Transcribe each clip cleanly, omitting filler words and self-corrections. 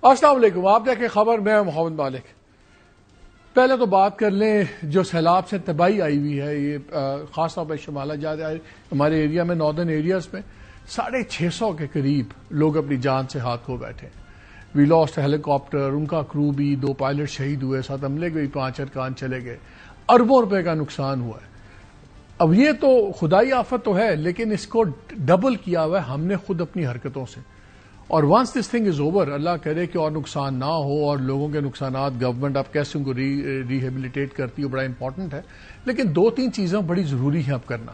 السلام علیکم، آپ دیکھیں خبر، میں محمد مالک۔ پہلے تو بات کر لیں جو سیلاب سے تباہی آئی ہوئی ہے، یہ خاص طور پہ شمالہ جاتے ہمارے ایریا میں، ناردرن ایریاز میں 650 کے قریب لوگ اپنی جان سے ہاتھ کھو بیٹھے۔ وی لاسٹ ہیلی کاپٹر، ان کا کرو بھی، 2 پائلٹ شہید ہوئے، 7 عملے کے بھی 5 ارکان چلے گئے، اربوں روپے کا نقصان ہوا ہے۔ اب یہ تو خدائی آفت تو ہے، لیکن اس کو ڈبل کیا ہوا ہے ہم نے خود اپنی حرکتوں سے۔ اور once this thing is over, اللہ کرے کہ اور نقصان نہ ہو، اور لوگوں کے نقصانات گورنمنٹ اب کیسے ان کو ریہیبلیٹیٹ کرتی ہے، بڑا امپورٹنٹ ہے۔ لیکن 2-3 چیزیں بڑی ضروری ہیں اب کرنا۔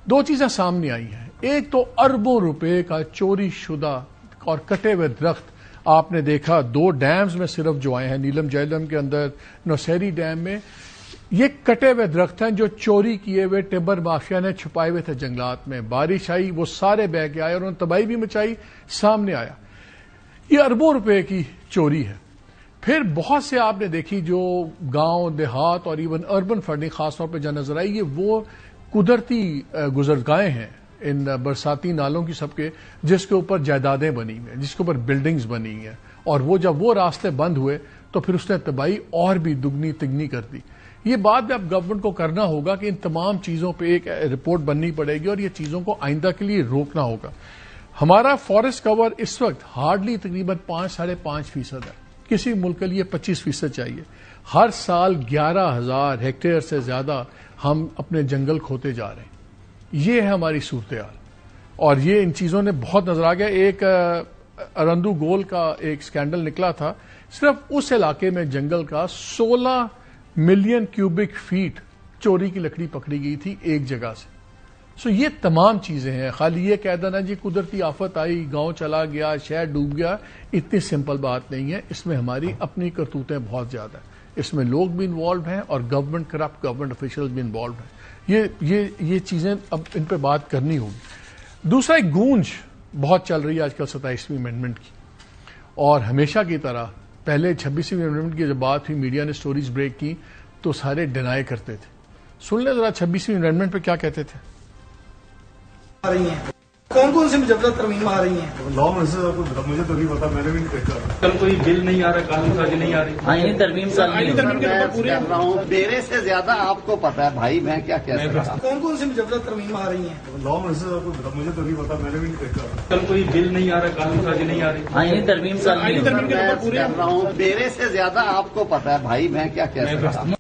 2 چیزیں سامنے آئی ہیں، ایک تو اربوں روپے کا چوری شدہ اور کٹے ہوئے درخت آپ نے دیکھا 2 ڈیمز میں صرف جو آئے ہیں، نیلم جہلم کے اندر، نوسیری ڈیم میں، یہ کٹے ہوئے درخت ہیں جو چوری کیے ہوئے ٹمبر مافیا نے چھپائے ہوئے تھے جنگلات میں۔ بارش آئی، وہ سارے بہہ کے آئے اور انہوں نے تباہی بھی مچائی، سامنے آیا۔ یہ اربوں روپے کی چوری ہے۔ پھر بہت سے آپ نے دیکھی جو گاؤں دیہات اور ایون اربن فنڈنگ خاص طور پہ جہاں نظر آئی، یہ وہ قدرتی گزرگاہیں ہیں ان برساتی نالوں کی سب کے، جس کے اوپر جائیدادیں بنی ہوئی ہیں، جس کے اوپر بلڈنگز بنی ہوئی ہیں، اور وہ جب وہ راستے بند ہوئے تو پھر اس نے تباہی اور بھی دگنی تگنی کر دی۔ یہ بات بھی اب گورنمنٹ کو کرنا ہوگا کہ ان تمام چیزوں پہ ایک رپورٹ بننی پڑے گی اور یہ چیزوں کو آئندہ کے لیے روکنا ہوگا۔ ہمارا فارسٹ کور اس وقت ہارڈلی تقریباً 5-5.5% ہے، کسی ملک کے لیے 25% چاہیے۔ ہر سال 11,000 ہیکٹیئر سے زیادہ ہم اپنے جنگل کھوتے جا رہے ہیں۔ یہ ہے ہماری صورتحال، اور یہ ان چیزوں نے بہت نظر آ گیا۔ ایک ارندو گول کا ایک سکینڈل نکلا تھا، صرف اس علاقے میں جنگل کا 16 ملین کیوبک فیٹ چوری کی لکڑی پکڑی گئی تھی ایک جگہ سے۔ یہ تمام چیزیں ہیں، خالی یہ کہہ دینا جی قدرتی آفت آئی، گاؤں چلا گیا، شہر ڈوب گیا، اتنی سمپل بات نہیں ہے۔ اس میں ہماری اپنی کرتوتیں بہت زیادہ ہیں، اس میں لوگ بھی انوالوڈ ہیں اور گورنمنٹ کرپٹ گورنمنٹ افیشل بھی انوالوڈ ہیں۔ یہ چیزیں اب ان پہ بات کرنی ہوگی۔ دوسرا، ایک گونج بہت چل رہی ہے آج کل 27ویں امینڈمنٹ کی، اور ہمیشہ کی طرح پہلے 26ویں امینڈمنٹ کی جب بات ہوئی، میڈیا نے سٹوریز بریک کی تو سارے ڈینائی کرتے تھے۔ سن لیں ذرا 26ویں امینڈمنٹ پہ کیا کہتے تھے۔ آ رہی ہیں کون سی مجوزہ ترمیم آ رہی ہیں؟ لا مجھے تو نہیں پتا، میں نے بھی نہیں دیکھا۔ کل کوئی بل نہیں آ رہا، قانون سازی نہیں آ رہی، آئینی ترمیم کر رہا ہوں۔ میرے سے زیادہ آپ کو پتا ہے بھائی، میں کیا کہہ سکتا ہوں۔ کون سی مجوزہ ترمیم آ رہی ہیں؟ لا مجھے تو نہیں پتا، میں نے بھی نہیں دیکھا۔ کل کوئی بل نہیں آ رہا، قانون سازی نہیں آ رہی، آئینی ترمیم کر رہا ہوں۔ میرے سے زیادہ آپ کو پتا ہے بھائی، میں کیا کہہ سکتا ہوں۔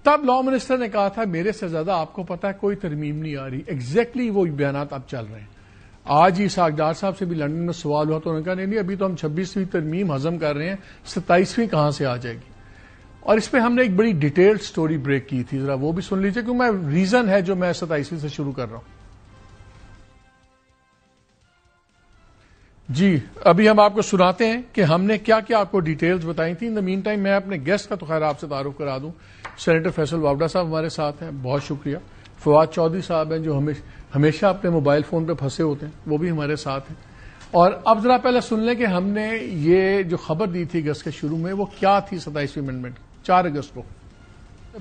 تب لا منسٹر نے کہا تھا میرے سے زیادہ آپ کو پتا ہے کوئی ترمیم نہیں آ رہی۔ ایگزیکٹلی وہ بیانات اب چل رہے ہیں۔ آج ہی ساکھ ڈار صاحب سے بھی لندن میں سوال ہوا تو انہوں نے کہا نہیں ابھی تو ہم 26ویں ترمیم ہضم کر رہے ہیں، 27ویں کہاں سے آ جائے گی۔ اور اس پہ ہم نے ایک بڑی ڈیٹیلڈ سٹوری بریک کی تھی، ذرا وہ بھی سن لیجیے، کیونکہ میں ریزن ہے جو میں 27ویں سے شروع کر رہا ہوں۔ جی ابھی ہم آپ کو سناتے ہیں کہ ہم نے کیا کیا آپ کو ڈیٹیلز بتائی تھیں۔ ان دا مین ٹائم میں اپنے گیسٹ کا تو خیر آپ سے تعارف کرا دوں۔ سینیٹر فیصل واوڈا صاحب ہمارے ساتھ ہیں، بہت شکریہ۔ فواد چودھری صاحب ہیں جو ہمیشہ اپنے موبائل فون پہ پھنسے ہوتے ہیں، وہ بھی ہمارے ساتھ ہیں۔ اور اب ذرا پہلے سن لیں کہ ہم نے یہ جو خبر دی تھی اگست کے شروع میں، وہ کیا تھی 27ویں امینڈمنٹ 4 اگست کو۔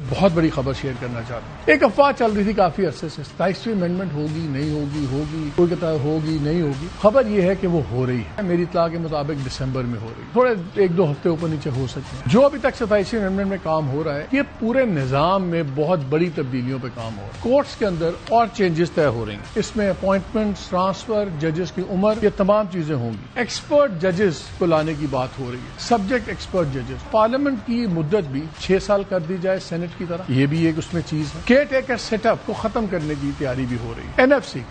بہت بڑی خبر شیئر کرنا چاہتا ہوں۔ ایک افواہ چل رہی تھی کافی عرصے سے، 27ویں امینڈمنٹ ہوگی نہیں ہوگی، کوئی کہتا ہے ہوگی نہیں ہوگی۔ خبر یہ ہے کہ وہ ہو رہی ہے، میری اطلاع کے مطابق دسمبر میں ہو رہی ہے، تھوڑے 1-2 ہفتے اوپر نیچے ہو سکتے ہیں۔ جو ابھی تک 27ویں امینڈمنٹ میں کام ہو رہا ہے، یہ پورے نظام میں بہت بڑی تبدیلیوں پہ کام ہو رہا ہے۔ کورٹس کے اندر اور چینجز طے ہو رہی ہیں، اس میں اپوائنٹمنٹ، ٹرانسفر، ججز کی عمر، یہ تمام چیزیں ہوں گی۔ ایکسپرٹ ججز کو لانے کی بات ہو رہی ہے، سبجیکٹ ایکسپرٹ ججز۔ پارلیمنٹ کی مدت بھی 6 سال کر دی جائے سینٹ کی طرح، یہ بھی ایک اس میں چیز ہے۔ کیئر ٹیکر سیٹ اپ کو ختم کرنے کی تیاری بھی ہو رہی ہے۔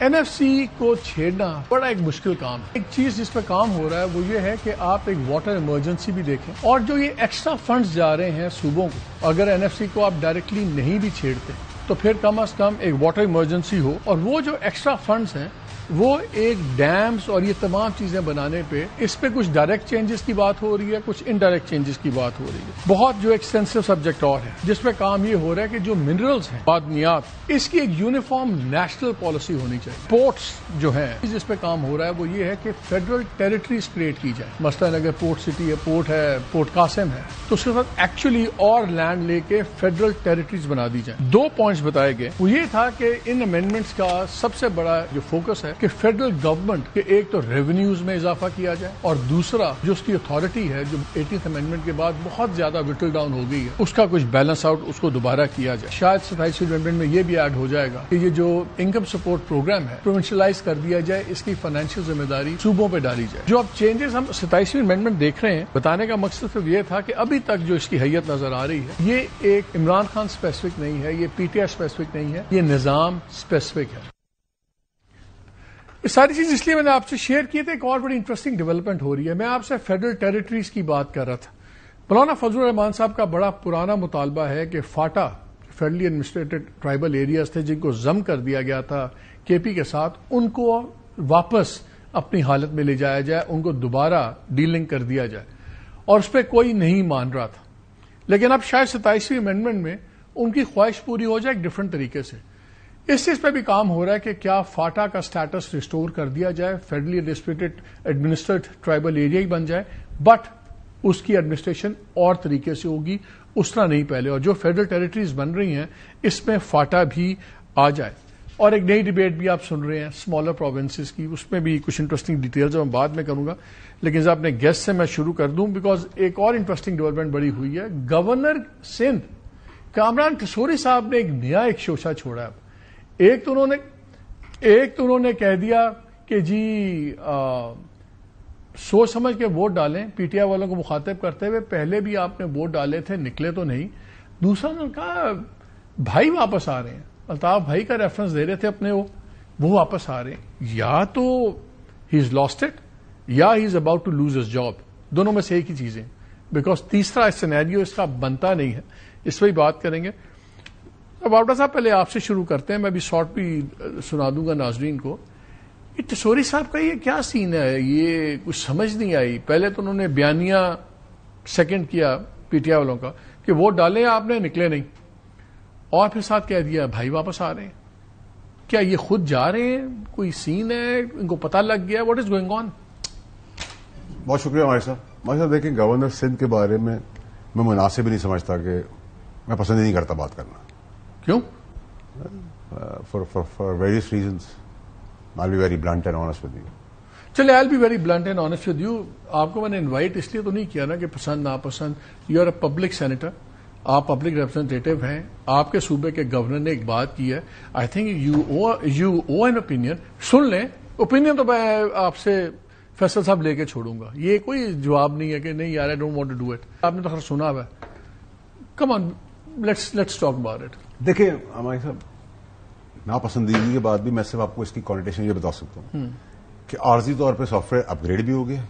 این ایف سی کو چھیڑنا بڑا ایک مشکل کام ہے۔ ایک چیز جس پہ کام ہو رہا ہے وہ یہ ہے کہ آپ ایک واٹر ایمرجنسی بھی دیکھیں، اور جو یہ ایکسٹرا فنڈز جا رہے ہیں صوبوں کو، اگر این ایف سی کو آپ ڈائریکٹلی نہیں بھی چھیڑتے تو پھر کم از کم ایک واٹر ایمرجنسی ہو، اور وہ جو ایکسٹرا فنڈز ہیں وہ ایک ڈیمز اور یہ تمام چیزیں بنانے پہ، اس پہ کچھ ڈائریکٹ چینجز کی بات ہو رہی ہے، کچھ انڈائریکٹ چینجز کی بات ہو رہی ہے۔ بہت جو ایکسٹینسو سبجیکٹ اور ہے جس پہ کام یہ ہو رہا ہے کہ جو منرلز ہیں، معدنیات، اس کی ایک یونیفارم نیشنل پالیسی ہونی چاہیے۔ پورٹس جو ہیں جس پہ کام ہو رہا ہے وہ یہ ہے کہ فیڈرل ٹیریٹریز کریٹ کی جائے۔ مثلاً اگر پورٹ سٹی ہے، پورٹ قاسم ہے، تو اس کے ساتھ ایکچولی اور لینڈ لے کے فیڈرل ٹیریٹریز بنا دی جائیں۔ 2 پوائنٹس بتائے گئے، وہ یہ تھا کہ ان امینڈمنٹس کا سب سے بڑا جو فوکس ہے کہ فیڈرل گورنمنٹ کے ایک تو ریونیوز میں اضافہ کیا جائے اور دوسرا جو اس کی اتھارٹی ہے جو 18th امینڈمنٹ کے بعد بہت زیادہ وٹل ڈاؤن ہو گئی ہے اس کا کچھ بیلنس آؤٹ اس کو دوبارہ کیا جائے. شاید 27ویں امینڈمنٹ میں یہ بھی ایڈ ہو جائے گا کہ یہ جو انکم سپورٹ پروگرام ہے پروونشلائز کر دیا جائے, اس کی فائنینشیل ذمہ داری صوبوں پہ ڈالی جائے. جو اب چینجز ہم 27ویں امینڈمنٹ دیکھ رہے ہیں بتانے کا مقصد صرف یہ تھا کہ ابھی تک جو اس کی حیت نظر آ رہی ہے یہ ایک عمران خان اسپیسیفک نہیں ہے, یہ پی ٹی آئی اسپیسیفک نہیں ہے, یہ نظام اسپیسیفک ہے. یہ ساری چیز اس لیے میں نے آپ سے شیئر کی تھی. ایک اور بڑی انٹرسٹنگ ڈیولپمنٹ ہو رہی ہے. میں آپ سے فیڈرل ٹیریٹریز کی بات کر رہا تھا. مولانا فضل الرحمان صاحب کا بڑا پرانا مطالبہ ہے کہ فاٹا فیڈرلی ایڈمنسٹریٹڈ ٹرائبل ایریاز تھے جن کو ضم کر دیا گیا تھا کے پی کے ساتھ, ان کو واپس اپنی حالت میں لے جایا جائے, ان کو دوبارہ ڈیلنگ کر دیا جائے, اور اس پہ کوئی نہیں مان رہا تھا. لیکن اب شاید 27ویں امینڈمنٹ میں ان کی خواہش پوری ہو جائے ایک ڈفرنٹ طریقے سے. اس چیز پہ بھی کام ہو رہا ہے کہ کیا فاٹا کا سٹیٹس ریسٹور کر دیا جائے, فیڈرلی ایڈمنسٹریٹڈ ٹرائبل ایریا ہی بن جائے, بٹ اس کی ایڈمنسٹریشن اور طریقے سے ہوگی, اس طرح نہیں پہلے. اور جو فیڈرل ٹیریٹریز بن رہی ہیں اس میں فاٹا بھی آ جائے. اور ایک نئی ڈیبیٹ بھی آپ سن رہے ہیں اسمالر پروونسز کی, اس میں بھی کچھ انٹرسٹنگ ڈیٹیلز میں بعد میں کروں گا. لیکن جب اپنے گیسٹ سے میں شروع کر دوں بیکاز ایک اور انٹرسٹنگ ڈیولپمنٹ بڑی ہوئی ہے. گورنر سندھ کامران ٹسوری صاحب نے ایک شوشہ چھوڑا ہے. ایک تو انہوں نے کہہ دیا کہ جی سوچ سمجھ کے ووٹ ڈالیں, پی ٹی آئی والوں کو مخاطب کرتے ہوئے, پہلے بھی آپ نے ووٹ ڈالے تھے نکلے تو نہیں. دوسرا انہوں نے کہا بھائی واپس آ رہے ہیں, الطاف بھائی کا ریفرنس دے رہے تھے اپنے, وہ واپس آ رہے ہیں. یا تو ہی از لاسٹ اٹ یا he is about to lose his job, دونوں میں سے ایک ہی چیزیں, بیکاز تیسرا سینیریو اس کا بنتا نہیں ہے. اس پہ ہی بات کریں گے. اب آپٹا صاحب پہلے آپ سے شروع کرتے ہیں, میں بھی شارٹ بھی سنا دوں گا ناظرین کو. یہ ٹسوری صاحب کا یہ کیا سین ہے, یہ کچھ سمجھ نہیں آئی. پہلے تو انہوں نے بیانیہ سیکنڈ کیا پی ٹی آئی والوں کا کہ ووٹ ڈالے آپ نے نکلے نہیں, اور پھر ساتھ کہہ دیا بھائی واپس آ رہے ہیں. کیا یہ خود جا رہے ہیں, کوئی سین ہے, ان کو پتہ لگ گیا, واٹ از گوئنگ آن؟ بہت شکریہ ماہر صاحب. دیکھیں گورنر سندھ کے بارے میں مناسب ہی نہیں سمجھتا, کہ میں پسند ہی نہیں کرتا بات کرنا. کیوں؟ For various reasons. I'll be very blunt and honest with you. چلے I'll be very blunt and honest with you. آپ کو میں نے انوائٹ اس لیے تو نہیں کیا نا کہ پسند ناپسند. You are a public senator, آپ پبلک ریپرزینٹیٹو ہیں, آپ کے صوبے کے گورنر نے ایک بات کی ہے. I think you owe an opinion. سن لیں اوپینین, تو میں آپ سے فیصل صاحب لے کے چھوڑوں گا. یہ کوئی جواب نہیں ہے کہ نہیں یار I don't want to do it. آپ نے تو خیر سنا ہوا ہے. Come on let's talk about it. دیکھیں ہمارے صاحب, ناپسندیدگی کے بعد بھی میں صرف آپ کو اس کی کانوٹیشن یہ بتا سکتا ہوں کہ عارضی طور پہ سافٹ ویئر اپ گریڈ بھی ہو گیا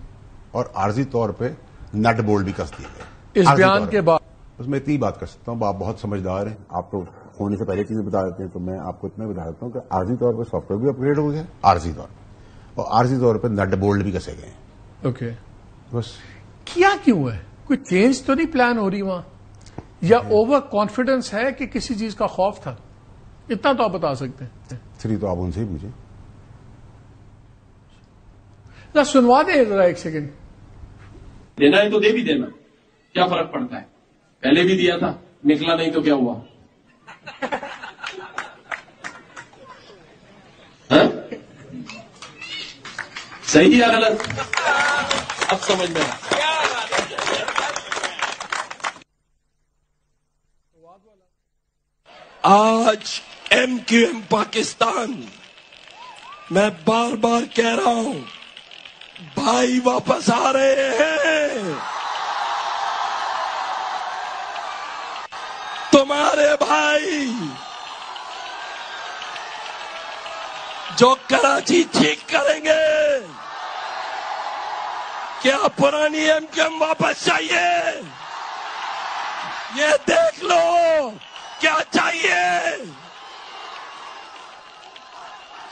اور عارضی طور پہ نٹ بولڈ بھی کس دیے گئے. اس بیان کے بعد بس میں اتنی بات کر سکتا ہوں. آپ بہت سمجھدار ہیں, آپ تو ہونے سے پہلے چیزیں بتا دیتے ہیں, تو میں آپ کو اتنا بتا دیتا ہوں کہ عارضی طور پہ سافٹ ویئر بھی اپ گریڈ ہو گیا عارضی طور پہ, اور عارضی طور پہ نٹ بولڈ بھی کسے گئے ہیں. اوکے, بس کیا کیوں ہے, کوئی چینج تو نہیں پلان ہو رہی وہاں, یا اوور کانفیڈنس ہے کہ کسی چیز کا خوف تھا؟ اتنا تو آپ بتا سکتے ہیں. چلیے تو آپ ان سے ہی پوچھیں. سنوا دیں ذرا ایک سیکنڈ. دینا ہے تو دے بھی دینا, کیا فرق پڑتا ہے, پہلے بھی دیا تھا نکلا نہیں تو کیا ہوا؟ صحیح یا غلط؟ اب سمجھ میں آج ایم کیو ایم پاکستان, میں بار بار کہہ رہا ہوں, بھائی واپس آ رہے ہیں. تمہارے بھائی جو کراچی ٹھیک کریں گے. کیا پرانی ایم کیو ایم واپس چاہیے؟ یہ دیکھ لو کیا چاہیے.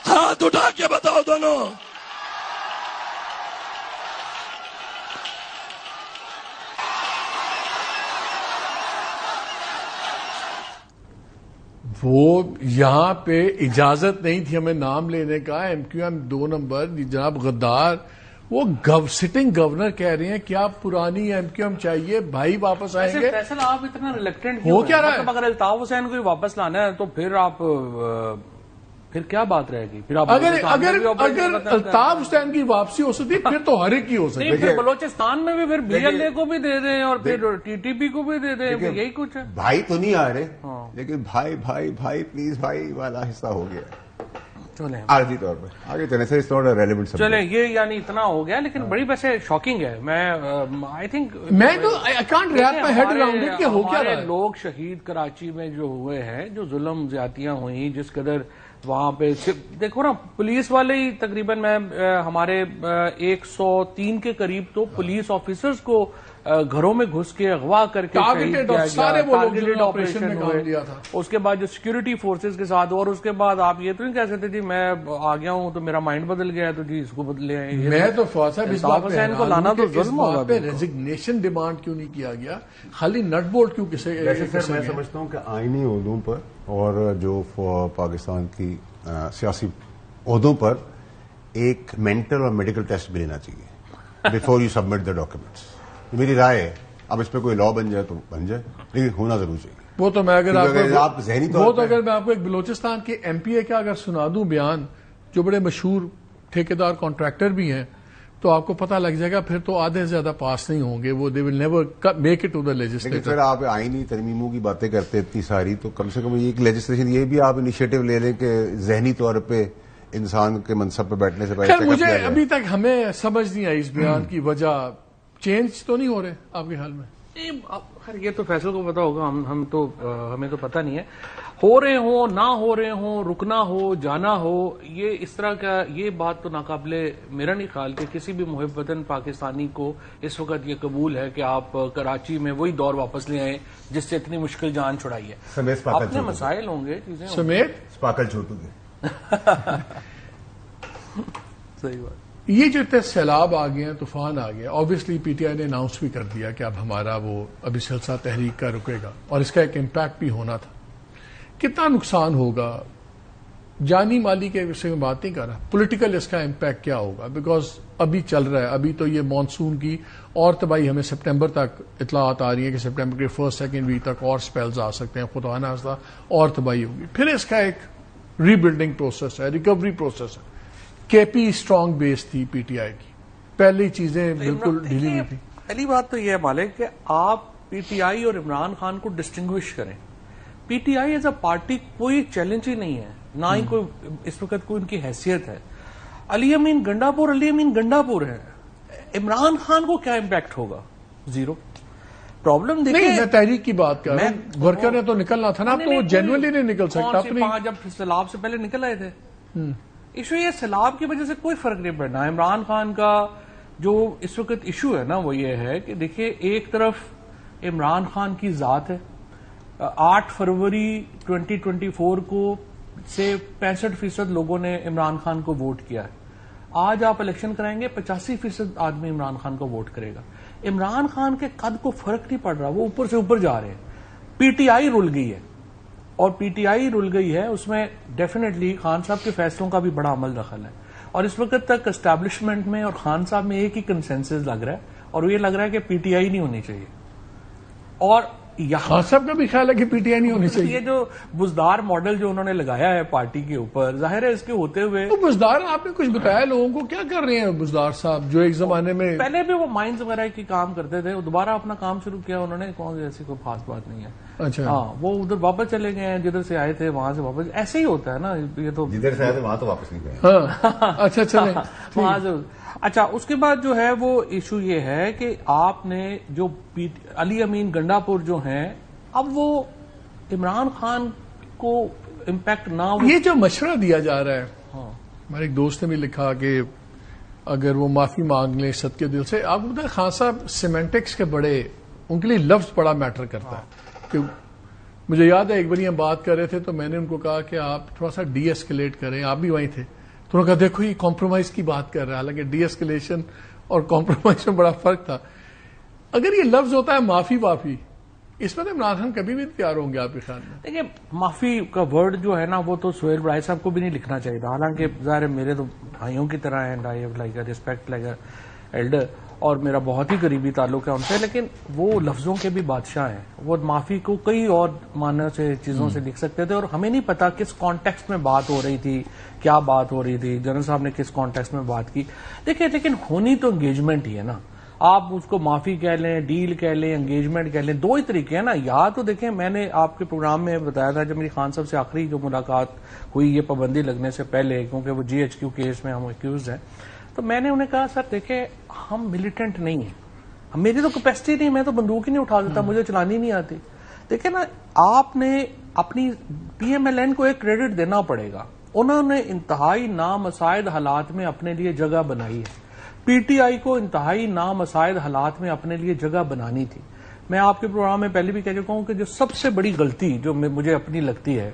ہاتھ اٹھا کے بتاؤ دونوں. وہ یہاں پہ اجازت نہیں تھی ہمیں نام لینے کا. ایم کیو ایم 2 نمبر جناب غدار, وہ سٹنگ گورنر کہہ رہے ہیں کیا پرانی ایم کیو ایم چاہیے, بھائی واپس آئیں گے. فیصل آپ اتنا ریلیکٹنٹ ہو کیا رہا ہے؟ اگر الطاف حسین کو واپس لانا ہے تو پھر آپ پھر کیا بات رہے گی؟ پھر اگر الطاف حسین کی واپسی ہو سکتی پھر تو ہر ایک کی ہو سکتی. پھر بلوچستان میں بھی پھر بی ایل اے کو بھی دے دیں اور پھر ٹی ٹی پی کو بھی دے دیں, یہی کچھ ہے. بھائی تو نہیں آ رہے, لیکن بھائی بھائی بھائی پلیز بھائی والا حصہ ہو گیا عارضی طور پہ. آگے چلیں سر, اس طور ریلیونٹ سب چلیں, یہ یعنی اتنا ہو گیا, لیکن بڑی ویسے شاکنگ ہے. میں آئی تھنک میں تو I can't wrap my head around it کہ ہو کیا رہا ہے. لوگ شہید کراچی میں جو ہوئے ہیں, جو ظلم زیادتیاں ہوئیں, جس قدر وہاں پہ دیکھو نا پولیس والے ہی تقریباً میں ہمارے 103 کے قریب تو پولیس آفیسرز کو گھروں میں گھس کے اغوا کر کے ٹارگیٹڈ آپریشن ہوئے. اس کے بعد جو سیکورٹی فورسز کے ساتھ, اور اس کے بعد آپ یہ تو نہیں کہہ سکتے جی میں آ گیا ہوں تو میرا مائنڈ بدل گیا ہے تو جی اس کو بدلے ہیں. میں تو فواد صاحب اس بات کو لانا تو ظلم ہوگا. ریزگنیشن ڈیمانڈ کیوں نہیں کیا گیا, خالی نٹ بولٹ کیوں کسے. میں سمجھتا ہوں کہ آئینی عہدوں پر اور جو پاکستان کی سیاسی عہدوں پر ایک مینٹل اور میڈیکل ٹیسٹ بھی لینا چاہیے before you submit the documents. میری رائے ہے, اب اس پہ کوئی لا بن جائے تو بن جائے, لیکن ہونا ضرور چاہیے. وہ تو میں اگر آپ ذہنی طور وہ تو اگر میں آپ کو ایک بلوچستان کے ایم پی اے کا اگر سنا دوں بیان, جو بڑے مشہور ٹھیکیدار کانٹریکٹر بھی ہیں, تو آپ کو پتہ لگ جائے گا پھر تو آدھے سے زیادہ پاس نہیں ہوں گے وہ. They will never make it to the legislature. Sir آپ آئینی ترمیموں کی باتیں کرتے اتنی ساری, تو کم سے کم ایک لیجسلیشن یہ بھی آپ انیشیٹو لے لیں کہ ذہنی طور پہ انسان کے منصب پہ بیٹھنے سے پہلے. مجھے ابھی تک ہمیں سمجھ نہیں آئی اس بیان کی وجہ. چینج تو نہیں ہو رہے آپ کے خیال میں؟ خیر یہ تو فیصل کو پتا ہوگا, ہمیں تو پتہ نہیں ہے. ہو رہے ہوں, نہ ہو رہے ہوں, رکنا ہو, جانا ہو, یہ اس طرح کا یہ بات تو ناقابل میرا نہیں خیال کہ کسی بھی محب وطن پاکستانی کو اس وقت یہ قبول ہے کہ آپ کراچی میں وہی دور واپس لے آئیں جس سے اتنی مشکل جان چھڑائی ہے. اپنے مسائل ہوں گے, چیزیں سمیت اسپاکل چھوٹو گے. صحیح بات. یہ جو اتنے سیلاب آ گئے ہیں, طوفان آ گیا, آبویسلی پی ٹی آئی نے اناؤنس بھی کر دیا کہ اب ہمارا وہ ابھی سلسلہ تحریک کا رکے گا, اور اس کا ایک امپیکٹ بھی ہونا تھا. کتنا نقصان ہوگا جانی مالی کے وشے میں بات نہیں کر رہا, پولیٹیکل اس کا امپیکٹ کیا ہوگا, بیکاز ابھی چل رہا ہے. ابھی تو یہ مانسون کی اور تباہی ہمیں سپٹمبر تک اطلاعات آ رہی ہیں کہ سپٹمبر کے فرسٹ سیکنڈ ویک تک اور سپیلز آ سکتے ہیں, خدا نخواستہ اور تباہی ہوگی. پھر اس کا ایک ری بلڈنگ پروسیس ہے, ریکوری پروسیس ہے. کے پی اسٹرانگ بیس تھی پی ٹی آئی کی, پہلی چیزیں بالکل ڈھیلی ہوئی تھی. پہلی بات تو یہ ہے مالک کہ آپ پی ٹی آئی اور عمران خان کو ڈسٹنگوش کریں. P T I as a party کوئی چیلنج ہی نہیں ہے, نہ ہی کوئی اس وقت کوئی ان کی حیثیت ہے. علی امین گنڈا پور ہے. عمران خان کو کیا امپیکٹ ہوگا؟ زیرو. پرابلم دیکھیں, میں تحریک کی بات کر رہا ہوں. ورکر نے تو نکلنا تھا نا, اب تو وہ جنرلی نہیں نکل سکتا. جب سیلاب سے پہلے نکل آئے تھے. ایشو یہ سیلاب کی وجہ سے کوئی فرق نہیں پڑنا. عمران خان کا جو اس وقت ایشو ہے نا وہ یہ ہے کہ دیکھیں, ایک طرف عمران خان کی ذات ہے. 8 فروری 2024 کو سے 65% لوگوں نے عمران خان کو ووٹ کیا ہے. آج آپ الیکشن کرائیں گے 85% آدمی عمران خان کو ووٹ کرے گا. عمران خان کے قد کو فرق نہیں پڑ رہا, وہ اوپر سے اوپر جا رہے ہیں. پی ٹی آئی رول گئی ہے, اور پی ٹی آئی رول گئی ہے, اس میں ڈیفینیٹلی خان صاحب کے فیصلوں کا بھی بڑا عمل دخل ہے. اور اس وقت تک اسٹیبلشمنٹ میں اور خان صاحب میں ایک ہی کنسنسس لگ رہا ہے, اور یہ لگ رہا ہے کہ پی ٹی آئی نہیں ہونی چاہیے. اور خان صاحب کا بھی خیال ہے کہ پی ٹی آئی نہیں ہونی چاہیے. یہ جو بزدار ماڈل جو انہوں نے لگایا ہے پارٹی کے اوپر, ظاہر ہے اس کے ہوتے ہوئے بزدار, آپ نے کچھ بتایا لوگوں کو, کیا کر رہے ہیں بزدار صاحب جو ایک زمانے میں پہلے بھی وہ مائنز وغیرہ کی کام کرتے تھے, وہ دوبارہ اپنا کام شروع کیا انہوں نے, کون سی ایسی کوئی خاص بات نہیں ہے. اچھا ہاں, وہ ادھر واپس چلے گئے ہیں, جدھر سے آئے تھے وہاں سے واپس, ایسے ہی ہوتا ہے نا. یہ تو جدھر سے آئے تھے وہاں تو واپس نہیں گئے. ہاں اچھا چلیں وہاں سے. اچھا, اس کے بعد جو ہے وہ ایشو یہ ہے کہ آپ نے جو علی امین گنڈا پور جو ہیں, اب وہ عمران خان کو امپیکٹ نہ ہو. یہ جو مشورہ دیا جا رہا ہے, ہمارے ایک دوست نے بھی لکھا کہ اگر وہ معافی مانگ لیں صدقے دل سے. آپ کو پتا ہے خان صاحب سیمینٹکس کے بڑے, ان کے لیے لفظ بڑا میٹر کرتا ہے. کہ مجھے یاد ہے ایک بار ہم بات کر رہے تھے تو میں نے ان کو کہا کہ آپ تھوڑا سا ڈی ایسکیلیٹ کریں, آپ بھی وہیں تھے. تو انہوں نے کہا دیکھو یہ کمپرومائز کی بات کر رہا ہے, حالانکہ ڈی ایسکیلیشن اور کمپرومائز میں بڑا فرق تھا. اگر یہ لفظ ہوتا ہے معافی, اس میں تو عمران خان کبھی بھی تیار ہوں گے آپ کے خیال میں؟ دیکھیں, معافی کا ورڈ جو ہے نا وہ تو سہیل بڑائی صاحب کو بھی نہیں لکھنا چاہیے تھا, حالانکہ ظاہر میرے تو بھائیوں کی طرح ہیں, I have like respect like elder. اور میرا بہت ہی قریبی تعلق ہے ان سے، لیکن وہ لفظوں کے بھی بادشاہ ہیں. وہ معافی کو کئی اور معنی سے چیزوں سے لکھ سکتے تھے، اور ہمیں نہیں پتا کس کانٹیکسٹ میں بات ہو رہی تھی، کیا بات ہو رہی تھی، جنرل صاحب نے کس کانٹیکسٹ میں بات کی. دیکھیں لیکن ہونی تو انگیجمنٹ ہی ہے نا. آپ اس کو معافی کہہ لیں، ڈیل کہہ لیں، انگیجمنٹ کہہ لیں، دو ہی طریقے ہیں نا. یا تو دیکھیں میں نے آپ کے پروگرام میں بتایا تھا جب میری خان صاحب سے آخری جو ملاقات ہوئی یہ پابندی لگنے سے پہلے، کیونکہ وہ جی ایچ کیو کیس میں ہم ایکیوزڈ ہیں، تو میں نے انہیں کہا سر دیکھیں ہم ملیٹنٹ نہیں ہیں، میری تو کیپیسٹی نہیں، میں تو بندوق ہی نہیں اٹھا دیتا، مجھے چلانی نہیں آتی. دیکھیں نا آپ نے اپنی پی ایم ایل این کو ایک کریڈٹ دینا پڑے گا. انہوں نے انتہائی نامساعد حالات میں اپنے لیے جگہ بنائی ہے. پی ٹی آئی کو انتہائی نامساعد حالات میں اپنے لیے جگہ بنانی تھی. میں آپ کے پروگرام میں پہلے بھی کہہ چکا ہوں کہ جو سب سے بڑی غلطی جو مجھے اپنی لگتی ہے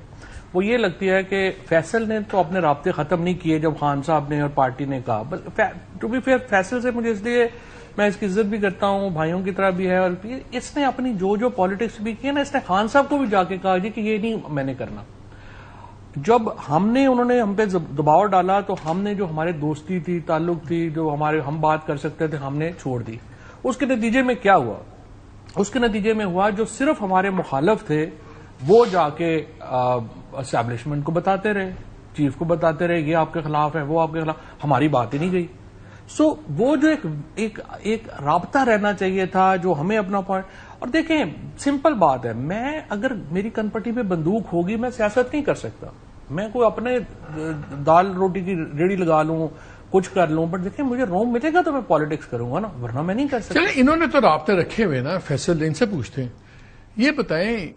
وہ یہ لگتی ہے کہ فیصل نے تو اپنے رابطے ختم نہیں کیے جب خان صاحب نے اور پارٹی نے کہا. ٹو بی فیئر فیصل سے مجھے اس لیے میں اس کی عزت بھی کرتا ہوں، بھائیوں کی طرح بھی ہے، اور اس نے اپنی جو پالیٹکس بھی کی نا، اس نے خان صاحب کو بھی جا کے کہا جی کہ یہ نہیں میں نے کرنا. جب انہوں نے ہم پہ دباؤ ڈالا تو ہم نے جو ہمارے دوستی تھی، تعلق تھی، جو ہم بات کر سکتے تھے، ہم نے چھوڑ دی. اس کے نتیجے میں کیا ہوا؟ اس کے نتیجے میں ہوا جو صرف ہمارے مخالف تھے وہ جا کے اسٹیبلشمنٹ کو بتاتے رہے، چیف کو بتاتے رہے یہ آپ کے خلاف ہے، وہ آپ کے خلاف، ہماری بات ہی نہیں گئی. سو وہ جو ایک رابطہ رہنا چاہیے تھا جو ہمیں اپنا پوائنٹ. اور دیکھیں سمپل بات ہے، میں اگر میری کنپٹی پہ بندوق ہوگی میں سیاست نہیں کر سکتا. میں کوئی اپنے دال روٹی کی ریڑھی لگا لوں، کچھ کر لوں، بٹ دیکھیں مجھے روم ملے گا تو میں پالیٹکس کروں گا نا، ورنہ میں نہیں کر سکتا. چلیں انہوں نے تو رابطے رکھے ہوئے نا. فیصل ان سے پوچھتے ہیں، یہ بتائیں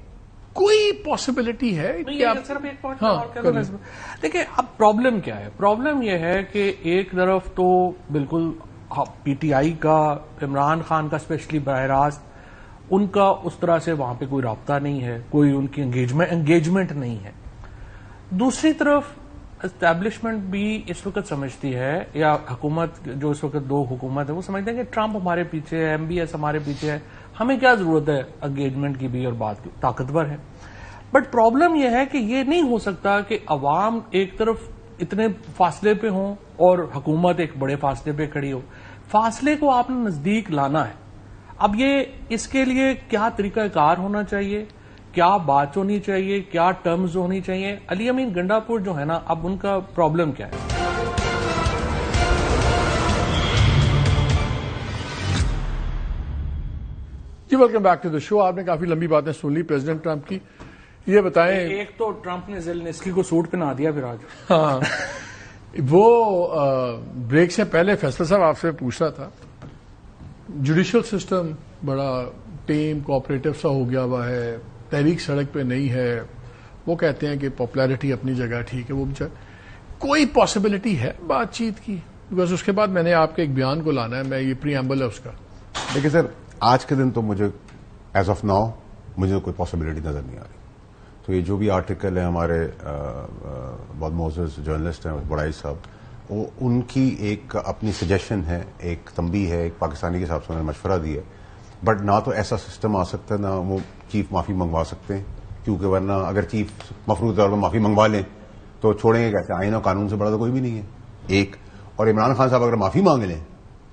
کوئی پاسبلٹی ہے کہ آپ صرف ایک پوائنٹ اور کہہ دوں. دیکھیں اب پرابلم کیا ہے؟ پرابلم یہ ہے کہ ایک طرف تو بالکل پی ٹی آئی کا، عمران خان کا اسپیشلی براہ راست ان کا اس طرح سے وہاں پہ کوئی رابطہ نہیں ہے، کوئی ان کی انگیجمنٹ نہیں ہے. دوسری طرف اسٹیبلشمنٹ بھی اس وقت سمجھتی ہے، یا حکومت جو اس وقت دو حکومت ہے وہ سمجھتے ہیں کہ ٹرمپ ہمارے پیچھے ہے، ایم بی ایس ہمارے پیچھے ہے، ہمیں کیا ضرورت ہے انگیجمنٹ کی بھی اور بات کی، طاقتور ہے. بٹ پرابلم یہ ہے کہ یہ نہیں ہو سکتا کہ عوام ایک طرف اتنے فاصلے پہ ہوں اور حکومت ایک بڑے فاصلے پہ کھڑی ہو. فاصلے کو آپ نے نزدیک لانا ہے. اب یہ اس کے لیے کیا طریقہ کار ہونا چاہیے، کیا بات ہونی چاہیے، کیا ٹرمز ہونی چاہیے. علی امین گنڈا پور جو ہے نا، اب ان کا پرابلم کیا ہے؟ جی ویلکم بیک ٹو دا شو. آپ نے کافی لمبی باتیں سن لی پریزیڈنٹ ٹرمپ کی. یہ بتائیں، ایک تو ٹرمپ نے زیلنسکی کو سوٹ پہنا دیا پھر آج. ہاں وہ بریک سے پہلے فیصل صاحب آپ سے پوچھ رہا تھا، جوڈیشل سسٹم بڑا ٹیم کوآپریٹو سا ہو گیا ہوا ہے، تحریک سڑک پہ نہیں ہے. وہ کہتے ہیں کہ پاپولیرٹی اپنی جگہ ٹھیک ہے. وہ کوئی پاسبلٹی ہے بات چیت کی؟ بیکاز اس کے بعد میں نے آپ کے ایک بیان کو لانا ہے، میں یہ پری ایمبل ہے اس کا. دیکھیے سر، آج کے دن تو مجھے ایز آف ناؤ مجھے کوئی پاسبلٹی نظر نہیں آ رہی. تو یہ جو بھی آرٹیکل ہے ہمارے بہت معزز جرنلسٹ ہیں بڑائی صاحب، وہ ان کی ایک اپنی سجیشن ہے، ایک تنبیہ ہے، ایک پاکستانی کے حساب سے انہوں نے مشورہ دیا ہے. بٹ نہ تو ایسا سسٹم آ سکتا ہے، نہ وہ چیف معافی منگوا سکتے ہیں، کیونکہ ورنہ اگر چیف مفروض طور پر معافی منگوا لیں تو چھوڑیں گے کیسے؟ آئین اور قانون سے بڑا تو کوئی بھی نہیں ہے. ایک اور عمران خان صاحب اگر معافی مانگ لیں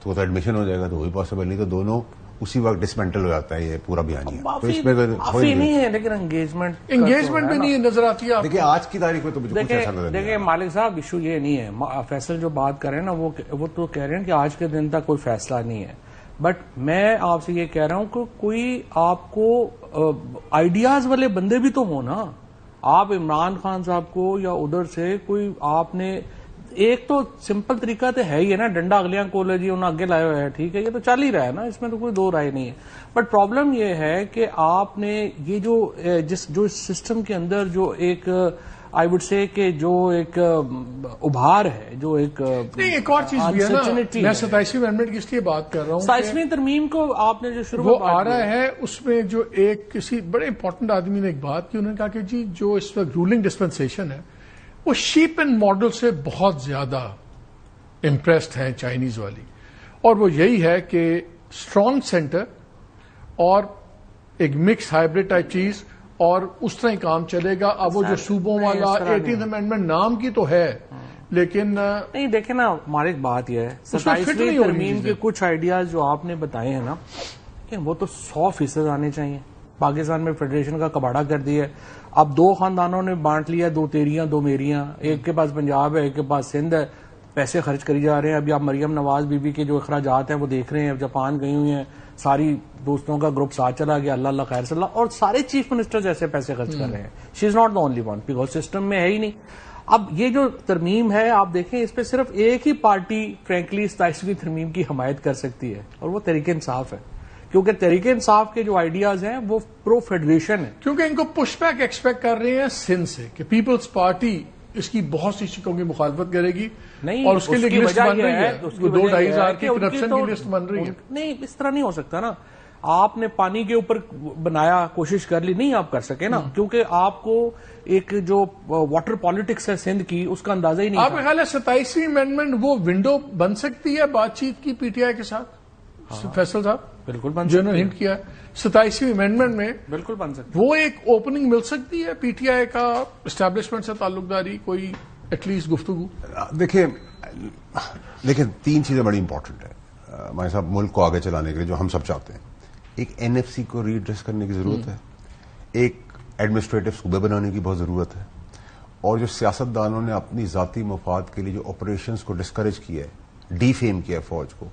تو وہ تو ایڈمیشن ہو جائے گا، تو وہی پاسبل نہیں. تو دونوں اسی وقت ڈسمینٹل ہو جاتا ہے یہ پورا بیانیہ. تو اس میں معافی نہیں ہے لیکن انگیجمنٹ بھی نہیں نظر آتی ہے. دیکھیے آج کی تاریخ میں تو مجھے کچھ ایسا نظر نہیں. دیکھیں مالک صاحب، ایشو یہ نہیں ہے. فیصل جو بات کر رہے ہیں نا وہ تو کہہ رہے ہیں کہ آج کے دن تک کوئی فیصلہ نہیں ہے. بٹ میں آپ سے یہ کہہ رہا ہوں کہ کوئی آپ کو آئیڈیاز والے بندے بھی تو ہوں نا. آپ عمران خان صاحب کو یا ادھر سے کوئی آپ نے ایک تو سمپل طریقہ تو ہے ہی ہے نا، ڈنڈا اگلیاں کولے جی انہوں اگے لائے ہوئے ہے، ٹھیک ہے، یہ تو چل ہی رہا ہے نا، اس میں تو کوئی دو رائے نہیں ہے. بٹ پرابلم یہ ہے کہ آپ نے یہ جو سسٹم کے اندر جو ایک آئی وڈ سے کہ جو ایک ابھار ہے، جو ایک اور چیز بھی ہے نا. میں 27ویں امendment کی اس لیے بات کر رہا ہوں، 27ویں ترمیم کو آپ نے جو شروع وہ آ رہا ہے، اس میں جو ایک کسی بڑے امپورٹنٹ آدمی نے ایک بات کی، انہوں نے کہا کہ جی جو اس وقت رولنگ ڈسپنسیشن ہے وہ شیپ اینڈ ماڈل سے بہت زیادہ امپریسڈ ہیں چائنیز والی، اور وہ یہی ہے کہ اسٹرانگ سینٹر اور ایک مکس ہائبرڈ ٹائپ چیز، اور اس طرح ہی کام چلے گا. اب وہ جو صوبوں والا 18th امینڈمنٹ نام کی تو ہے، لیکن نہیں دیکھیں نا ہماری ایک بات یہ ہے 27ویں ترمیم کے کچھ آئیڈیاز جو آپ نے بتائے ہیں نا وہ تو 100% آنے چاہیے. پاکستان میں فیڈریشن کا کباڑا کر دیا ہے. اب 2 خاندانوں نے بانٹ لیا, 2 تیریاں 2 میریاں, ایک کے پاس پنجاب ہے ایک کے پاس سندھ ہے, پیسے خرچ کری جا رہے ہیں. ابھی آپ مریم نواز بی بی کے جو اخراجات ہیں وہ دیکھ رہے ہیں, جاپان گئی ہوئی ہیں, ساری دوستوں کا گروپ ساتھ چلا گیا, اللہ اللہ خیر صلی اللہ, اور سارے چیف منسٹر ایسے پیسے خرچ کر رہے ہیں. She is not the only one, because system میں ہے ہی نہیں. اب یہ جو ترمیم ہے آپ دیکھیں اس پہ صرف ایک ہی پارٹی فرینکلی 27ویں ترمیم کی حمایت کر سکتی ہے اور وہ تحریک انصاف ہے, کیونکہ تحریک انصاف کے جو آئیڈیاز ہیں وہ پرو فیڈریشن ہے. کیونکہ ان کو پش بیک ایکسپیکٹ کر رہے ہیں سندھ سے کہ پیپلز پارٹی اس کی بہت سی چیزوں کی مخالفت کرے گی نہیں, اور اس کے لیے لسٹ بن رہی ہے, 2-2.5 ہزار کی ان کرپشن کی لسٹ بن رہی ہے. نہیں اس طرح نہیں ہو سکتا نا. آپ نے پانی کے اوپر بنایا, کوشش کر لی, نہیں آپ کر سکے نا, کیونکہ آپ کو ایک جو واٹر پالیٹکس ہے سندھ کی اس کا اندازہ ہی نہیں. آپ کا خیال ہے 27ویں امینڈمنٹ وہ ونڈو بن سکتی ہے بات چیت کی پی ٹی آئی کے ساتھ؟ فیصل صاحب بالکل بن جنہوں نے ہنٹ کیا 27ویں امینڈمنٹ میں بالکل بن سکتی وہ ایک اوپننگ مل سکتی ہے پی ٹی آئی کا اسٹیبلشمنٹ سے تعلق داری, کوئی ایٹ لیسٹ گفتگو. دیکھیں 3 چیزیں بڑی امپورٹنٹ ہے ہمارے صاحب ملک کو آگے چلانے کے لیے جو ہم سب چاہتے ہیں. ایک این ایف سی کو ری ایڈریس کرنے کی ضرورت ہے, ایک ایڈمنسٹریٹو صوبے بنانے کی بہت ضرورت ہے, اور جو سیاستدانوں نے اپنی ذاتی مفاد کے لیے جو آپریشنز کو ڈسکریج کیا ہے, ڈی فیم کیا ہے فوج کو,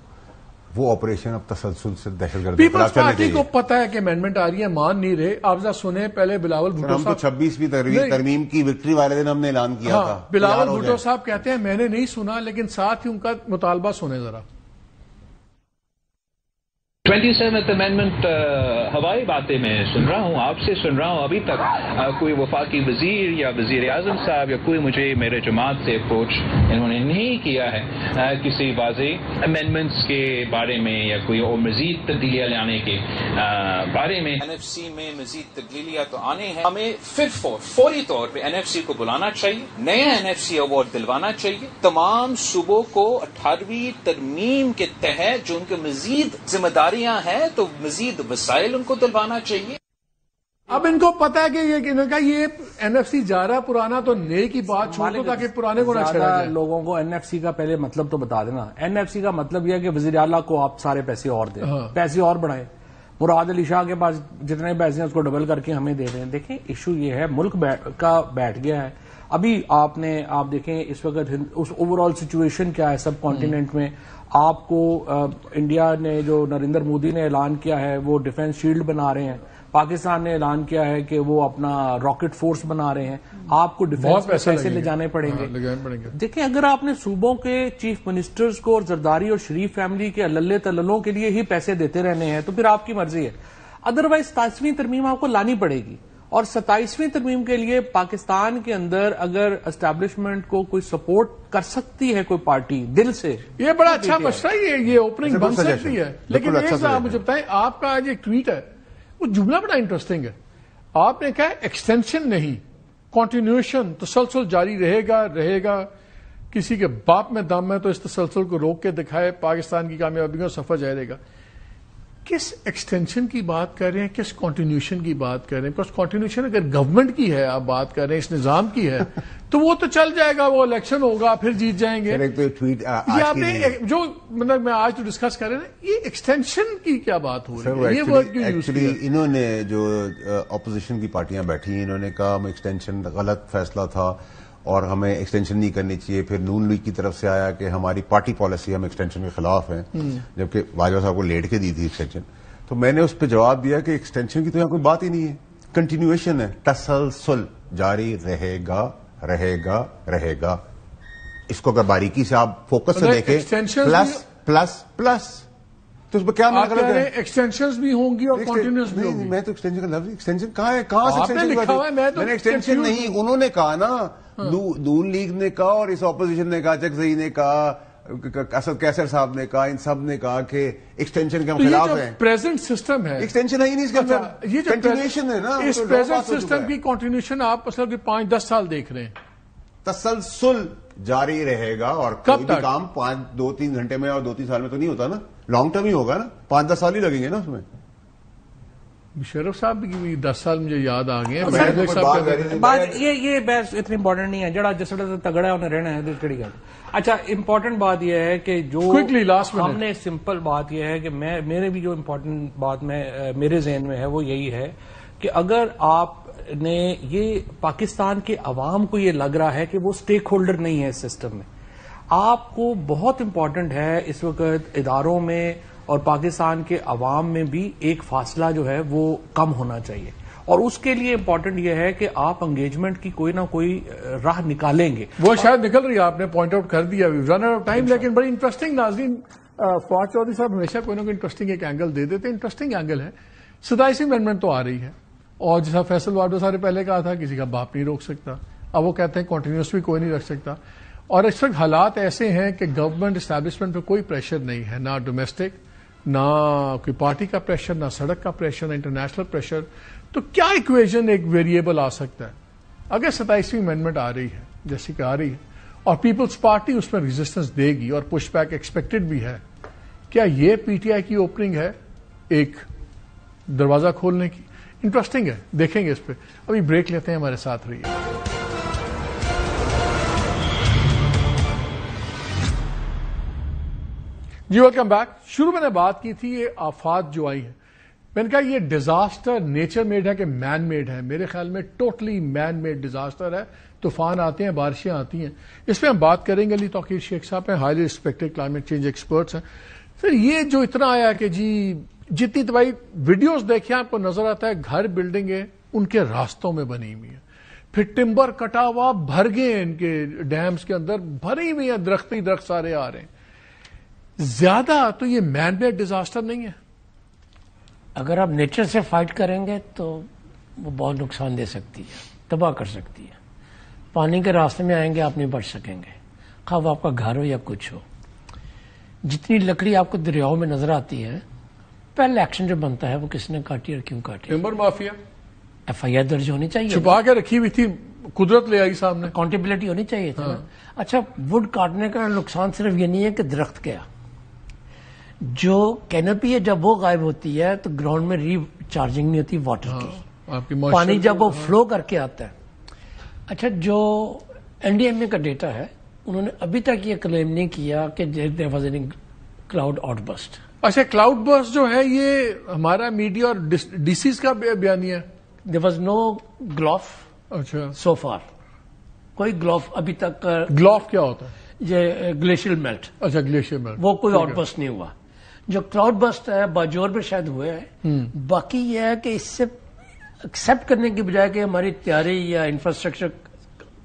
وہ آپریشن اب تسلسل سے دہشت گردی پیپلز پارٹی کو پتا ہے کہ امینڈمنٹ آ رہی ہے, مان نہیں رہے. آپ ذرا سنیں پہلے بلاول بھٹو ہم تو 26ویں ترمیم کی وکٹری والے دن ہم نے اعلان کیا تھا. بلاول بھٹو صاحب کہتے ہیں میں نے نہیں سنا, لیکن ساتھ ہی ان کا مطالبہ سنیں ذرا. 27th امینڈمنٹ ہوائی باتیں میں سن رہا ہوں, آپ سے سن رہا ہوں. ابھی تک کوئی وفاقی وزیر یا وزیر اعظم صاحب یا کوئی مجھے میرے جماعت سے اپروچ انہوں نے نہیں کیا ہے کسی واضح امینڈمنٹس کے بارے میں یا کوئی اور مزید تبدیلیاں لانے کے بارے میں. این ایف سی میں مزید تبدیلیاں تو آنے ہیں, ہمیں پھر فوری طور پہ این ایف سی کو بلانا چاہیے, نیا این ایف سی ایوارڈ دلوانا چاہیے. تمام صوبوں کو 18ویں ترمیم کے تحت جو ان کے مزید ذمہ داری ہے تو مزید وسائل ان کو دلوانا چاہیے. اب ان کو پتا ہے کہ یہ این ایف سی جا رہا پرانا, تو نئے کی بات چھوڑ دو تاکہ پرانے کو نہ چھڑا جائے. لوگوں کو این ایف سی کا پہلے مطلب تو بتا دینا. این ایف سی کا مطلب یہ ہے کہ وزیر اعلیٰ کو آپ سارے پیسے اور دیں, پیسے اور بڑھائیں. مراد علی شاہ کے پاس جتنے پیسے ہیں اس کو ڈبل کر کے ہمیں دے دیں. دیکھیں ایشو یہ ہے ملک کا بیٹھ گیا ہے. ابھی آپ دیکھیں اس وقت اس اوور آل سچویشن کیا ہے سب کانٹیننٹ میں. آپ کو انڈیا نے جو نریندر مودی نے اعلان کیا ہے وہ ڈیفنس شیلڈ بنا رہے ہیں, پاکستان نے اعلان کیا ہے کہ وہ اپنا راکٹ فورس بنا رہے ہیں. آپ کو ڈیفنس میں پیسے لے جانے پڑیں گے. دیکھیں اگر آپ نے صوبوں کے چیف منسٹرز کو اور زرداری اور شریف فیملی کے للے تللوں کے لیے ہی پیسے دیتے رہنے ہیں تو پھر آپ کی مرضی ہے. ادروائز 27ویں ترمیم آپ کو لانی پڑے گی, اور 27ویں ترمیم کے لیے پاکستان کے اندر اگر اسٹیبلشمنٹ کو کوئی سپورٹ کر سکتی ہے کوئی پارٹی دل سے, یہ بڑا اچھا مشورہ ہے, یہ اوپننگ بن سکتی ہے. لیکن آپ مجھے بتائیں, آپ کا آج ایک ٹویٹ ہے وہ جملہ بڑا انٹرسٹنگ ہے. آپ نے کہا ایکسٹینشن نہیں, کنٹینیوشن, تسلسل جاری رہے گا. کسی کے باپ میں دم ہے تو اس تسلسل کو روک کے دکھائے, پاکستان کی کامیابی کا سفر جاری گا. کس ایکسٹینشن کی بات کر رہے ہیں, کس کنٹینیوشن کی بات کر رہے ہیں؟ بیکاز کنٹینیوشن اگر گورنمنٹ کی ہے, آپ بات کر رہے ہیں اس نظام کی ہے, تو وہ تو چل جائے گا, وہ الیکشن ہوگا پھر جیت جائیں گے. یہ آپ نے جو مطلب میں آج جو ڈسکس کر رہے ہیں, یہ ایکسٹینشن کی کیا بات ہو رہی ہے, یہ ورڈ کیوں یوز کیا؟ انہوں نے جو اپوزیشن کی پارٹیاں بیٹھی انہوں نے کہا ایکسٹینشن غلط فیصلہ تھا اور ہمیں ایکسٹینشن نہیں کرنی چاہیے. پھر نون لیگ کی طرف سے آیا کہ ہماری پارٹی پالیسی, ہم ایکسٹینشن کے خلاف ہیں, جبکہ باجوہ صاحب کو لیٹ کے دی تھی ایکسٹینشن. تو میں نے اس پہ جواب دیا کہ ایکسٹینشن کی تو یہاں کوئی بات ہی نہیں ہے, کنٹینیویشن ہے, تسلسل جاری رہے گا. اس کو اگر باریکی سے آپ فوکس سے دیکھیں, پلس تو اس پہ کیا مطلب ہے؟ ایکسٹینشنز بھی ہوں گی اور کنٹینیوس بھی ہوں گی. میں تو ایکسٹینشن کا لفظ, ایکسٹینشن کہاں ہے, کہاں سے میں نے ایکسٹینشن نہیں, انہوں نے کہا نا, نون لیگ نے کہا اور اس اپوزیشن نے کہا, چکزئی نے کہا, اسد کیسر صاحب نے کہا, ان سب نے کہا کہ ایکسٹینشن کے ہم خلاف ہیں. پریزنٹ سسٹم ہے, ایکسٹینشن ہے ہی نہیں اس کے اندر, یہ جو کنٹینیوشن ہے نا, اس پریزنٹ سسٹم کی کنٹینیوشن آپ مثلا 5-10 سال دیکھ رہے ہیں. تسلسل جاری رہے گا, اور کوئی بھی کام 2-3 گھنٹے میں اور 2-3 سال میں تو نہیں ہوتا نا, لانگ ٹرم ہی ہوگا نا, 5-10 سال ہی لگیں گے نا اس میں. مشرف صاحب کی 10 سال مجھے یاد آ گئے. بات یہ بحث اتنی امپورٹنٹ نہیں ہے. جڑا جس وقت تگڑا ہے انہیں رہنا ہے کہڑی گل. اچھا امپورٹنٹ بات یہ ہے کہ جو ہم نے سمپل بات یہ ہے کہ میرے بھی جو امپورٹنٹ بات میرے ذہن میں ہے وہ یہی ہے کہ اگر آپ نے یہ پاکستان کے عوام کو یہ لگ رہا ہے کہ وہ سٹیک ہولڈر نہیں ہے اس سسٹم میں, آپ کو بہت امپورٹنٹ ہے اس وقت اداروں میں اور پاکستان کے عوام میں بھی ایک فاصلہ جو ہے وہ کم ہونا چاہیے. اور اس کے لیے امپورٹنٹ یہ ہے کہ آپ انگیجمنٹ کی کوئی نہ کوئی راہ نکالیں گے. وہ شاید نکل رہی ہے, آپ نے پوائنٹ آؤٹ کر دیا, رن آؤٹ آف ٹائم. لیکن بڑی انٹرسٹنگ ناظرین, فواد چودھری صاحب ہمیشہ کوئی نہ کوئی انٹرسٹنگ ایک اینگل دے دیتے. انٹرسٹنگ اینگل ہے 27ویں امینڈمنٹ تو آ رہی ہے, اور جیسا فیصل واڈو صاحب نے پہلے کہا تھا کسی کا باپ نہیں روک سکتا, اب وہ کہتے ہیں کنٹینیوس بھی کوئی نہیں رکھ سکتا. اور اس وقت حالات ایسے ہیں کہ گورنمنٹ اسٹیبلشمنٹ پہ کوئی پریشر نہیں ہے, نہ ڈومیسٹک, نہ کوئی پارٹی کا پریشر, نہ سڑک کا پریشر, نہ انٹرنیشنل پریشر. تو کیا ایکویژن ایک ویریبل آ سکتا ہے اگر 27ویں امینڈمنٹ آ رہی ہے جیسی کہ آ رہی ہے, اور پیپلز پارٹی اس میں ریزسٹنس دے گی اور پش بیک ایکسپیکٹڈ بھی ہے, کیا یہ پی ٹی آئی کی اوپننگ ہے ایک دروازہ کھولنے کی؟ انٹرسٹنگ ہے, دیکھیں گے اس پہ. ابھی بریک لیتے ہیں, ہمارے ساتھ رہیے. جی ویلکم بیک. شروع میں نے بات کی تھی یہ آفات جو آئی ہیں, میں نے کہا یہ ڈیزاسٹر نیچر میڈ ہے کہ مین میڈ ہے. میرے خیال میں ٹوٹلی مین میڈ ڈیزاسٹر ہے. طوفان آتے ہیں, بارشیں آتی ہیں, اس پہ ہم بات کریں گے. علی توقیر شیخ صاحب ہیں, highly respected climate change experts ہیں. پھر یہ جو اتنا آیا کہ جی جتنی تباہی ویڈیوز دیکھیں آپ کو نظر آتا ہے گھر بلڈنگیں ان کے راستوں میں بنی ہوئی ہیں, پھر ٹمبر کٹا ہوا بھر گئے ہیں, ان کے ڈیمز کے اندر بھری ہوئی ہیں, درخت ہی درخت سارے آ رہے ہیں. زیادہ تو یہ مین میڈ ڈیزاسٹر نہیں ہے؟ اگر آپ نیچر سے فائٹ کریں گے تو وہ بہت نقصان دے سکتی ہے, تباہ کر سکتی ہے. پانی کے راستے میں آئیں گے آپ نہیں بچ سکیں گے, خواہ وہ آپ کا گھر ہو یا کچھ ہو. جتنی لکڑی آپ کو دریاؤں میں نظر آتی ہے, پہلا ایکشن جو بنتا ہے وہ کس نے کاٹی اور کیوں کاٹی. Timber mafia F I R درج ہونی چاہیے, چھپا کے رکھی ہوئی تھی, قدرت لے آئی سامنے, اکاؤنٹیبلٹی ہونی چاہیے تھی. اچھا وڈ کاٹنے کا نقصان صرف یہ نہیں ہے کہ درخت گیا, جو کینوپی ہے جب وہ غائب ہوتی ہے تو گراؤنڈ میں ری چارجنگ نہیں ہوتی واٹر کی, پانی جب وہ فلو کر کے آتا ہے. اچھا جو این ڈی ایم اے کا ڈیٹا ہے انہوں نے ابھی تک یہ کلیم نہیں کیا کہ there was any cloud out burst. اچھا کلاؤڈ برسٹ جو ہے یہ ہمارا میڈیا اور ڈی سیز کا بیانیہ ہے. دیر واز نو گلوف اچھا سو فار, کوئی گلوف ابھی تک. گلوف کیا ہوتا ہے؟ یہ گلیشیل میلٹ. اچھا گلیشیل میلٹ, وہ کوئی آؤٹ برسٹ نہیں ہوا. جو کلاؤڈ برسٹ ہے باجور میں شاید ہوئے ہے. باقی یہ ہے کہ اس سے ایکسپٹ کرنے کی بجائے کہ ہماری تیاری یا انفراسٹرکچر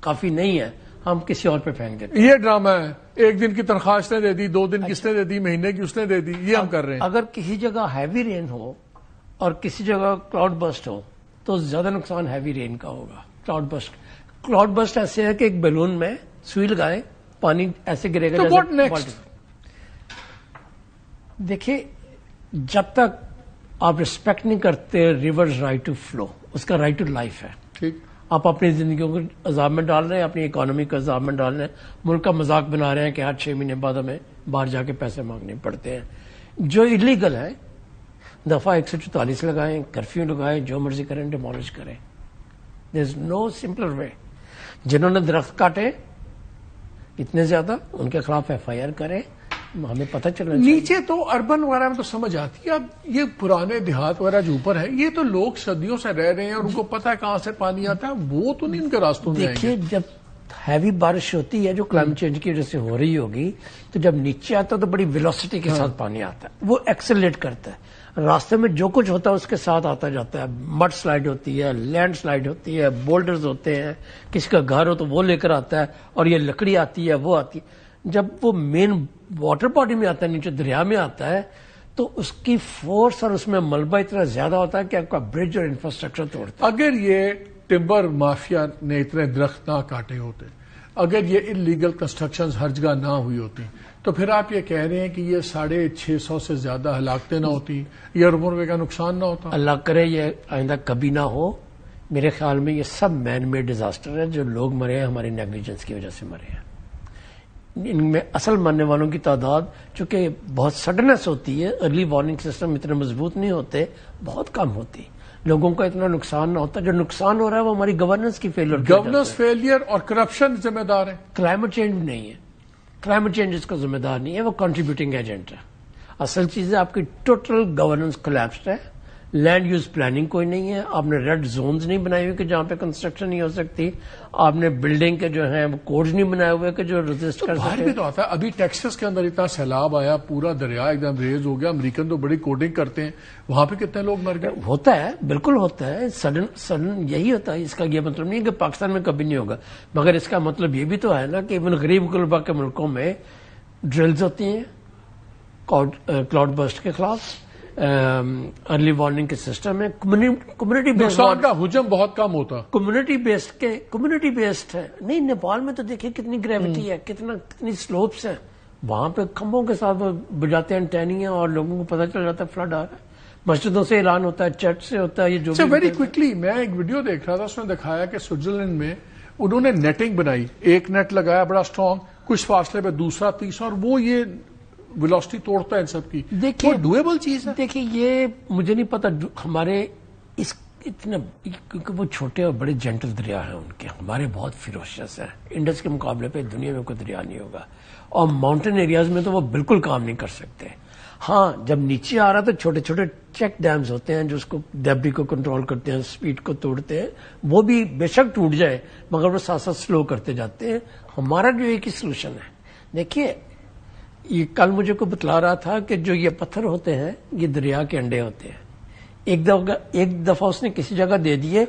کافی نہیں ہے, ہم کسی اور پہ پھینک دیتے. یہ ڈرامہ ہے, ایک دن کی تنخواہ اس نے دے دی, 2 دن کس نے دے دی, مہینے کی اس نے دے دی, یہ ہم کر رہے ہیں. اگر کسی جگہ ہیوی رین ہو اور کسی جگہ کلاؤڈ برسٹ ہو تو زیادہ نقصان ہیوی رین کا ہوگا. کلاؤڈ برسٹ ایسے ہے کہ ایک بیلون میں سوئی لگائے, پانی ایسے گرے گا. تو واٹ نیکسٹ؟ دیکھیے جب تک آپ ریسپیکٹ نہیں کرتے ریورز رائٹ ٹو فلو, اس کا رائٹ ٹو لائف ہے. ٹھیک, آپ اپنی زندگیوں کو عذاب میں ڈال رہے ہیں, اپنی اکانومی کو عذاب میں ڈال رہے ہیں, ملک کا مذاق بنا رہے ہیں کہ ہر 6 مہینے بعد ہمیں باہر جا کے پیسے مانگنے پڑتے ہیں. جو انلیگل ہے دفعہ 144 لگائیں, کرفیو لگائیں, جو مرضی کریں, ڈیمالش کریں. دیر از نو سمپلر وے. جنہوں نے درخت کاٹے اتنے زیادہ ان کے خلاف ایف آئی آر کریں, ہمیں پتہ چلنا چاہیے. نیچے تو اربن وغیرہ میں تو سمجھ آتی ہے. اب یہ پرانے دیہات وغیرہ جو اوپر ہے یہ تو لوگ صدیوں سے رہ رہے ہیں اور ان کو پتہ ہے کہاں سے پانی آتا ہے, وہ تو نہیں ان کے راستوں میں. دیکھیے جب ہیوی بارش ہوتی ہے جو کلائمیٹ چینج کی وجہ سے ہو رہی ہوگی, تو جب نیچے آتا ہے تو بڑی ویلوسٹی کے ساتھ پانی آتا ہے, وہ ایکسیلریٹ کرتا ہے. راستے میں جو کچھ ہوتا ہے اس کے ساتھ آتا جاتا ہے. مڈ سلائڈ ہوتی ہے, لینڈ سلائڈ ہوتی ہے, بولڈرز ہوتے ہیں, کسی کا گھر ہو تو وہ لے کر آتا ہے, اور یہ لکڑی آتی ہے, وہ آتی ہے. جب وہ مین واٹر باڈی میں آتا ہے, نیچے دریا میں آتا ہے, تو اس کی فورس اور اس میں ملبہ اتنا زیادہ ہوتا ہے کہ آپ کا برج اور انفراسٹرکچر توڑتا ہے. اگر یہ ٹمبر مافیا نے اتنے درخت نہ کاٹے ہوتے, اگر یہ انلیگل کنسٹرکشنز ہر جگہ نہ ہوئی ہوتی, تو پھر آپ یہ کہہ رہے ہیں کہ یہ 650 سے زیادہ ہلاکتیں نہ ہوتی, یہ اربوں روپے کا نقصان نہ ہوتا. اللہ کرے یہ آئندہ کبھی نہ ہو. میرے خیال میں یہ سب مین میڈ ڈیزاسٹر ہے, جو لوگ مرے ہیں ہماری نیگلیجنس کی وجہ سے مرے ہیں. ان میں اصل مرنے والوں کی تعداد چونکہ بہت سڈنس ہوتی ہے، ارلی وارننگ سسٹم اتنے مضبوط نہیں ہوتے، بہت کم ہوتی، لوگوں کا اتنا نقصان نہ ہوتا. جو نقصان ہو رہا ہے وہ ہماری گورننس کی فیلئر، گورننس فیلئر اور کرپشن ذمہ دار ہے. کلائمیٹ چینج نہیں ہے، کلائمیٹ چینج اس کا ذمہ دار نہیں ہے، وہ کنٹریبیوٹنگ ایجنٹ ہے. اصل چیز ہے آپ کی ٹوٹل گورننس کولیپسڈ ہے، لینڈ یوز پلاننگ کوئی نہیں ہے، آپ نے ریڈ زونز نہیں بنائے ہوئے کہ جہاں پہ کنسٹرکشن نہیں ہو سکتی، آپ نے بلڈنگ کے جو ہیں وہ کوڈز نہیں بنائے ہوئے کہ جو رجسٹ کر باہر سکتے. بھی تو آتا ہے. ابھی ٹیکسس کے اندر اتنا سیلاب آیا، پورا دریا ایک دم ریز ہو گیا. امریکن تو بڑی کوڈنگ کرتے ہیں، وہاں پہ کتنے لوگ مر گئے. ہوتا ہے، بالکل ہوتا ہے، سڈن یہی ہوتا ہے. اس کا یہ مطلب نہیں ہے کہ پاکستان میں کبھی نہیں ہوگا، مگر اس کا مطلب یہ بھی تو ہے نا کہ ایون غریب غربا کے ملکوں میں ڈرلز ہوتی ہیں کلاؤڈ برسٹ کے خلاف، ارلی وارننگ کے سسٹم ہے، کمیونٹی بیسڈ نقصان کا حجم بہت کم ہوتا. کمیونٹی بیسڈ ہے. نہیں، نیپال میں تو دیکھیں کتنی گریوٹی ہے، کتنی سلوپس ہیں، وہاں پہ کھمبوں کے ساتھ وہ بجاتے ہیں انٹینیاں اور لوگوں کو پتہ چل جاتا ہے فلڈ آ رہا ہے. مسجدوں سے اعلان ہوتا ہے، چرچ سے ہوتا ہے. یہ جو ویری کوئکلی میں ایک ویڈیو دیکھ رہا تھا، اس میں دکھایا کہ سوئٹزرلینڈ میں انہوں نے نیٹنگ بنائی، ایک نیٹ لگایا بڑا اسٹرانگ، کچھ فاصلے پہ دوسرا تیسرا، اور وہ یہ ویلوسٹی توڑتا ہے ان سب کی. دیکھیے ڈویبل چیز ہے. دیکھیے یہ مجھے نہیں پتا ہمارے اس اتنا، کیونکہ وہ چھوٹے اور بڑے جینٹل دریا ہیں ان کے، ہمارے بہت فیروشیس ہیں. انڈس کے مقابلے پہ دنیا میں کوئی دریا نہیں ہوگا، اور ماؤنٹین ایریاز میں تو وہ بالکل کام نہیں کر سکتے. ہاں جب نیچے آ رہا تو چھوٹے چھوٹے چیک ڈیمز ہوتے ہیں جو اس کو ڈیبری کو کنٹرول کرتے ہیں، سپیڈ کو توڑتے ہیں. وہ بھی بے شک ٹوٹ جائے مگر وہ ساتھ ساتھ سلو کرتے جاتے ہیں. ہمارا جو ایک ہی سولوشن ہے. دیکھیے یہ کل مجھے کو بتلا رہا تھا کہ جو یہ پتھر ہوتے ہیں یہ دریا کے انڈے ہوتے ہیں. ایک دفعہ اس نے کسی جگہ دے دیے